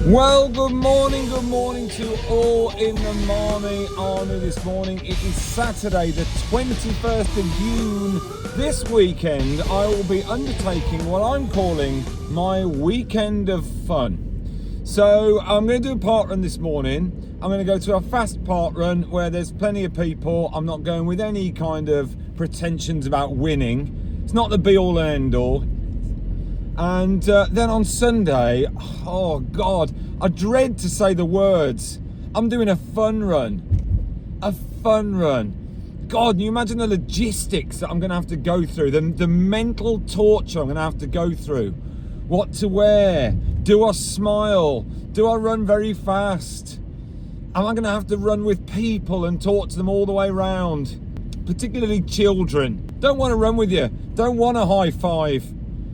Well, good morning to all in the Marmy Army this morning. It is Saturday, the 21st of June. This weekend, I will be undertaking what I'm calling my weekend of fun. So, I'm going to do a parkrun this morning. I'm going to go to a fast parkrun where there's plenty of people. I'm not going with any kind of pretensions about winning. It's not the be-all and end-all. And then on Sunday, oh God, I dread to say the words. I'm doing a fun run. A fun run. God, can you imagine the logistics that I'm going to have to go through? The mental torture I'm going to have to go through. What to wear? Do I smile? Do I run very fast? Am I going to have to run with people and talk to them all the way around? Particularly children. Don't want to run with you. Don't want a high five.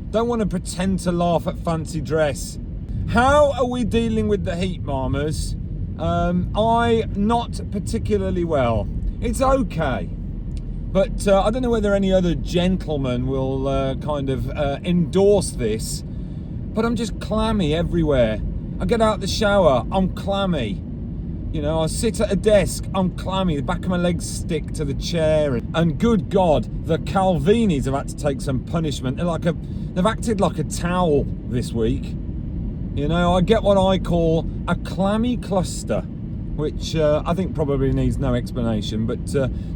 Don't want to pretend to laugh at fancy dress. How are we dealing with the heat, Marmers? Not particularly well. It's okay. But I don't know whether any other gentleman will endorse this. But I'm just clammy everywhere. I get out the shower, I'm clammy. You know, I sit at a desk, I'm clammy. The back of my legs stick to the chair. And good God, the Calvinis have had to take some punishment. They've acted like a towel this week. You know, I get what I call a clammy cluster, which I think probably needs no explanation. But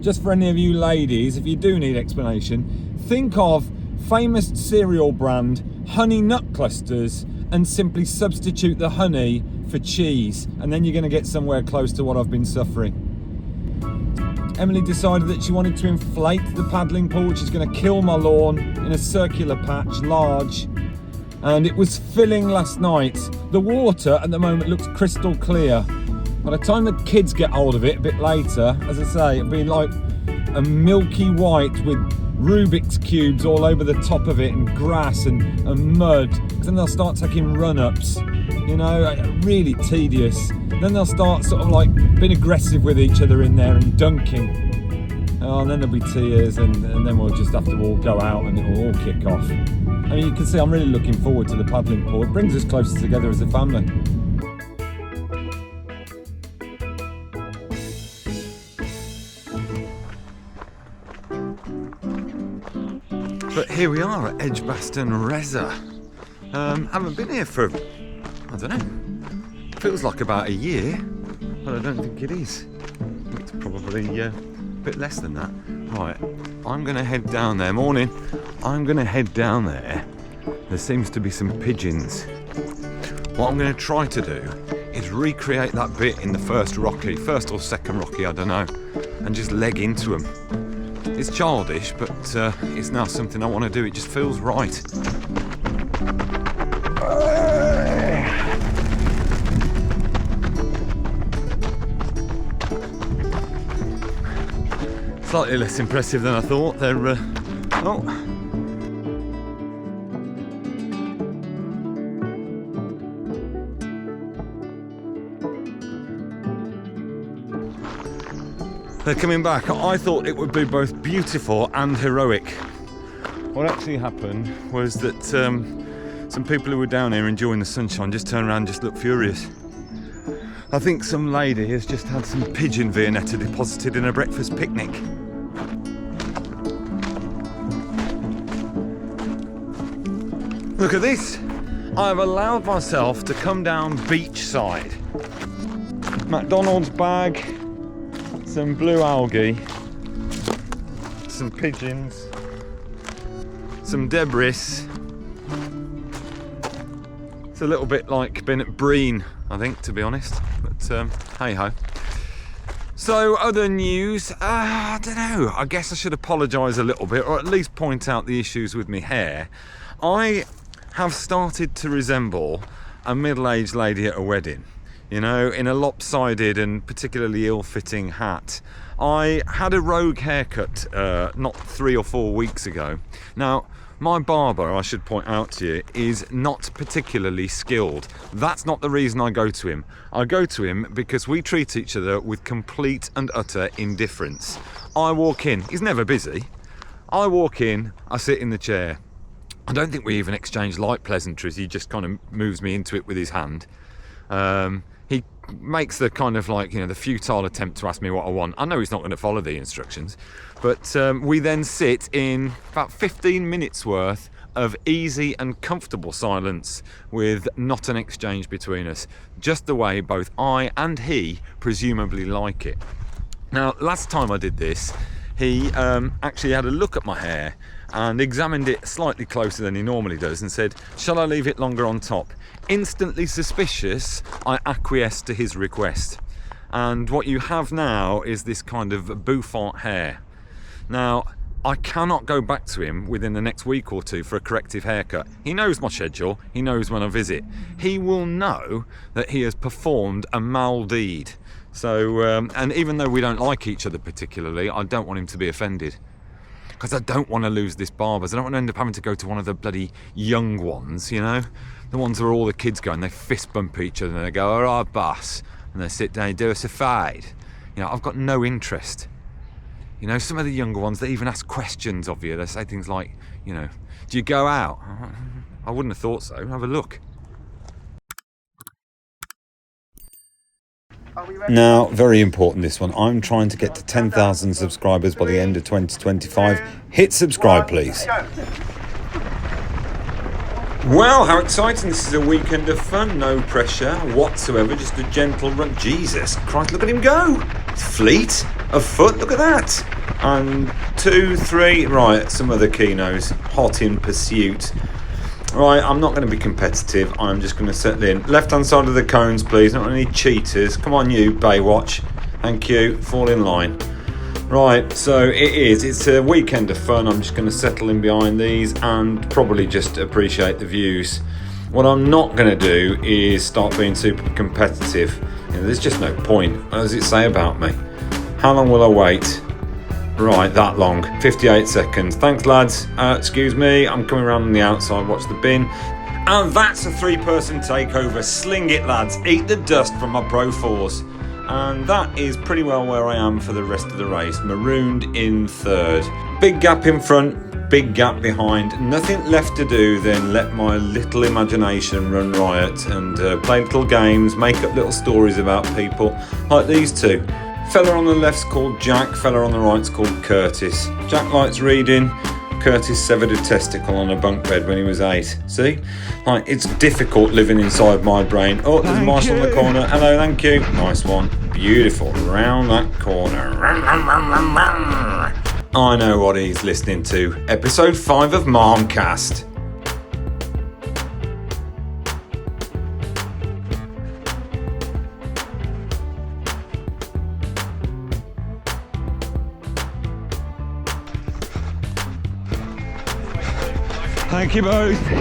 just for any of you ladies, if you do need explanation, think of famous cereal brand honey nut clusters and simply substitute the honey for cheese, and then you're going to get somewhere close to what I've been suffering. Emily decided that she wanted to inflate the paddling pool, which is going to kill my lawn, in a circular patch, large, and it was filling last night. The water at the moment looks crystal clear. By the time the kids get hold of it a bit later, as I say, it'll be like a milky white with Rubik's cubes all over the top of it, and grass and mud. Then they'll start taking run-ups, you know, really tedious. Then they'll start sort of like being aggressive with each other in there and dunking. Oh, and then there'll be tears, and then we'll just have to all go out and it'll all kick off. I mean, you can see I'm really looking forward to the paddling pool. It brings us closer together as a family. But here we are at Edgbaston Reservoir. Haven't been here for, I don't know, feels like about a year, but I don't think it is. It's probably a bit less than that. Right, I'm going to head down there. Morning. I'm going to head down there. There seems to be some pigeons. What I'm going to try to do is recreate that bit in the first or second Rocky, I don't know, and just leg into them. It's childish, but it's now something I want to do. It just feels right. Slightly less impressive than I thought. They're They're coming back. I thought it would be both beautiful and heroic. What actually happened was that some people who were down here enjoying the sunshine just turned around and just looked furious. I think some lady has just had some pigeon viennetta deposited in a breakfast picnic. Look at this. I've allowed myself to come down beachside. McDonald's bag, some blue algae, some pigeons, some debris. It's a little bit like being at Breen, I think, to be honest, but hey ho. So, other news, I don't know, I guess I should apologise a little bit, or at least point out the issues with my hair. I have started to resemble a middle-aged lady at a wedding. You know, in a lopsided and particularly ill-fitting hat. I had a rogue haircut not 3 or 4 weeks ago. Now, my barber, I should point out to you, is not particularly skilled. That's not the reason I go to him. I go to him because we treat each other with complete and utter indifference. I walk in, he's never busy. I walk in, I sit in the chair. I don't think we even exchanged light pleasantries. He just kind of moves me into it with his hand. He makes the kind of like, the futile attempt to ask me what I want. I know he's not going to follow the instructions, but we then sit in about 15 minutes worth of easy and comfortable silence with not an exchange between us, just the way both I and he presumably like it. Now, last time I did this, he actually had a look at my hair and examined it slightly closer than he normally does and said, "Shall I leave it longer on top?" Instantly suspicious, I acquiesced to his request. And what you have now is this kind of bouffant hair. Now, I cannot go back to him within the next week or two for a corrective haircut. He knows my schedule, he knows when I visit. He will know that he has performed a maldeed. So, and even though we don't like each other particularly, I don't want him to be offended. Because I don't want to lose this Barber's. I don't want to end up having to go to one of the bloody young ones, The ones where all the kids go and they fist bump each other and they go, "All right, boss," and they sit down and do us a fade. I've got no interest. Some of the younger ones, they even ask questions of you. They say things like, "Do you go out?" I wouldn't have thought so. Have a look. Now, very important this one. I'm trying to get to 10,000 subscribers by the end of 2025. Hit subscribe, please. Well, how exciting. This is a weekend of fun. No pressure whatsoever. Just a gentle run. Jesus Christ, look at him go. Fleet of foot. Look at that. And 2, 3. Right, some other keynotes. Hot in pursuit. Right, I'm not going to be competitive. I'm just going to settle in. Left-hand side of the cones, please. Not any cheaters. Come on, you, Baywatch. Thank you. Fall in line. Right, so it's a weekend of fun. I'm just going to settle in behind these and probably just appreciate the views. What I'm not going to do is start being super competitive. There's just no point. What does it say about me? How long will I wait? Right, that long. 58 seconds. Thanks, lads. Excuse me, I'm coming around on the outside. Watch the bin. And that's a 3-person takeover. Sling it, lads. Eat the dust from my Pro 4s. And that is pretty well where I am for the rest of the race. Marooned in 3rd. Big gap in front, big gap behind. Nothing left to do than let my little imagination run riot and play little games, make up little stories about people like these two. Fella on the left's called Jack, fella on the right's called Curtis. Jack likes reading, Curtis severed a testicle on a bunk bed when he was 8. See? It's difficult living inside my brain. Oh, there's Marshall in the corner. Hello, thank you. Nice one. Beautiful. Round that corner. I know what he's listening to. Episode 5 of MARMCAST. Thank you both.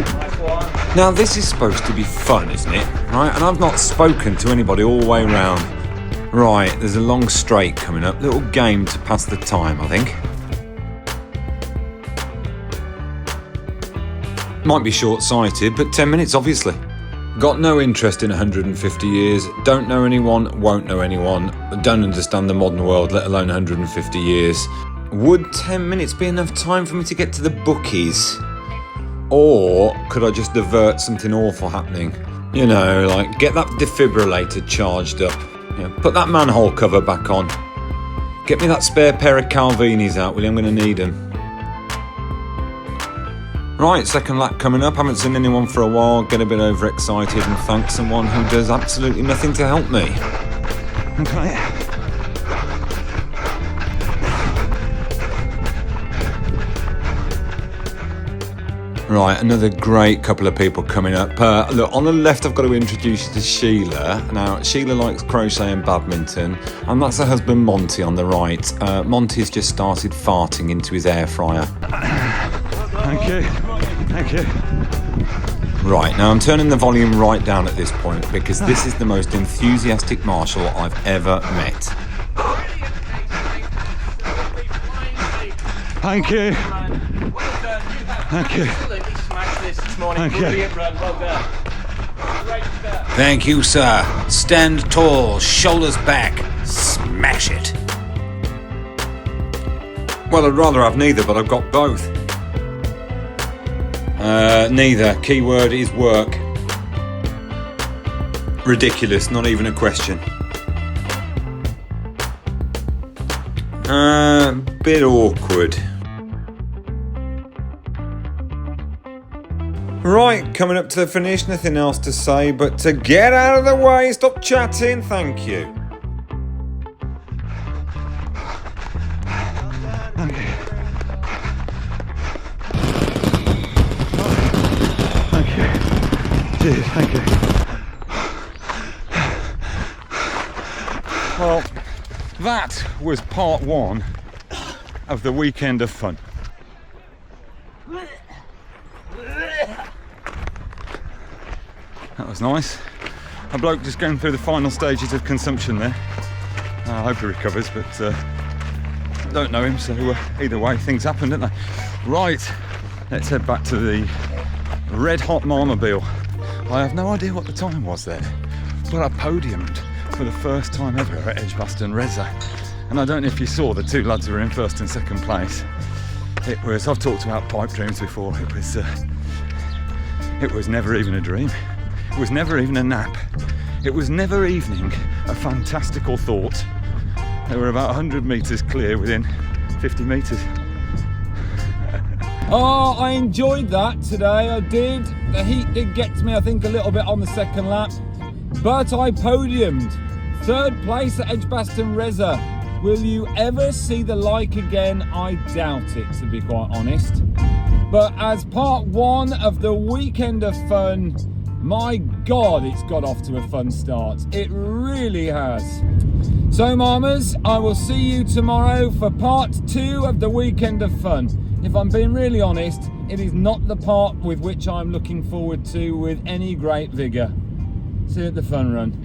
Now this is supposed to be fun, isn't it? Right, and I've not spoken to anybody all the way round. Right, there's a long straight coming up. Little game to pass the time, I think. Might be short-sighted, but 10 minutes obviously. Got no interest in 150 years. Don't know anyone, won't know anyone. Don't understand the modern world, let alone 150 years. Would 10 minutes be enough time for me to get to the bookies? Or could I just divert something awful happening? Like get that defibrillator charged up. Put that manhole cover back on. Get me that spare pair of Calvinis out, will you? I'm going to need them. Right, second lap coming up. Haven't seen anyone for a while. Get a bit overexcited and thank someone who does absolutely nothing to help me. Okay. Right, another great couple of people coming up. Look, on the left I've got to introduce you to Sheila. Now, Sheila likes crochet and badminton, and that's her husband Monty on the right. Monty's just started farting into his air fryer. Thank you. Thank you. Right, now I'm turning the volume right down at this point because this is the most enthusiastic marshal I've ever met. Thank you. Thank you. Thank you. Thank you, sir. Stand tall, shoulders back, smash it. Well, I'd rather have neither, but I've got both. Neither. Keyword is work. Ridiculous, not even a question. Bit awkward. Right, coming up to the finish, nothing else to say but to get out of the way, stop chatting, thank you. Thank you. Thank you. Cheers, thank you. Well, that was part one of the weekend of fun. That was nice. A bloke just going through the final stages of consumption there. I hope he recovers, but I don't know him, so either way, things happen, don't they? Right, let's head back to the red hot Marmobile. I have no idea what the time was there, but I podiumed for the first time ever at Edgbaston Reservoir. And I don't know if you saw the two lads who were in first and second place. It was, I've talked about pipe dreams before, it was never even a dream. It was never even a nap. It was never evening a fantastical thought. They were about 100 metres clear within 50 metres. Oh, I enjoyed that today, I did. The heat did get to me, I think, a little bit on the second lap. But I podiumed. Third place at Edgbaston Reservoir. Will you ever see the like again? I doubt it, to be quite honest. But as part one of the weekend of fun, my God, it's got off to a fun start. It really has. So, Marmers, I will see you tomorrow for part two of the weekend of fun. If I'm being really honest, it is not the part with which I'm looking forward to with any great vigour. See you at the fun run.